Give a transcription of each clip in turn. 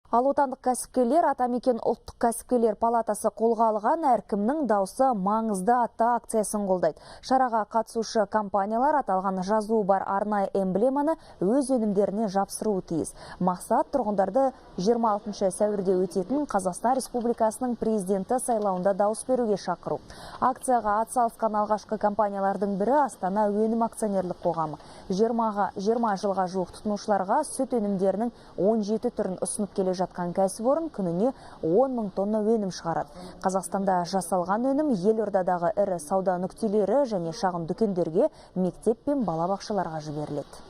Ал отандық кәсіпкерлер Атамекен ұлттық кәсіпкерлер палатасы қолға алған әркімнің даусы маңызды атты акциясын қолдайды. Шараға қатысушы компаниялар аталған жазуы бар арнайы эмблеманы өз өнімдеріне жапсыруы тиіс. Мақсат тұрғындарды 26 сәуірде өтетін Қазақстан Республикасының президенті сайлауында дауыс беруге шақыру. Акцияға атсалысқан алғашқы компаниялардың бірі Астана өнім акционерлік қоғамы. 20 жылға жуық тұтынушыларға сүт өнімдерінің 17 түрін ұсынып келе жатқан кәсіпорын күніне 10 мың тонна өнім шығарады. Қазақстанда жасалған өнім елордадағы ірі сауда нүктелері және шағын дүкендерге, мектеп пен балабақшаларға жіберіледі.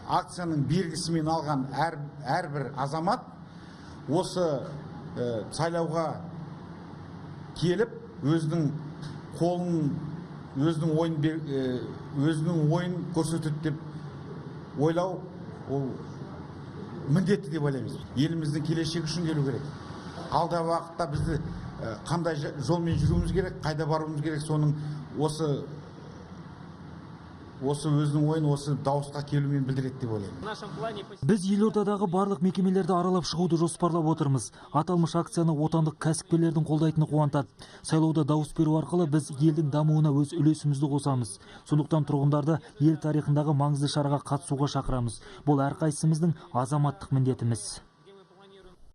Акцияның белгісімен алған әрбір азамат осы сайлауға келіп өзінің қолын, өзінің ойын көрсетеді деп ойлау ол міндетті деп ойлаймыз. Еліміздің келешегі үшін келу керек. Алдағы уақытта бізді қандай жолмен жүруіміз керек, қайда баруымыз керек, соның осы өзінің ойын осы дауысқа келумен білдіреді деп ойлаймын. Біз елордадағы барлық мекемелерді аралап шығуды жоспарлап отырмыз. Аталмыш акцияны отандық кәсіпкерлердің қолдайтыны қуантады. Сайлауда дауыс беру арқылы біз елдің дамуына өз үлесімізді қосамыз. Сондықтан тұрғындарды ел тарихындағы маңызды шараға қатысуға шақырамыз. Бұл әрқайсымыздың азаматтық міндетіміз.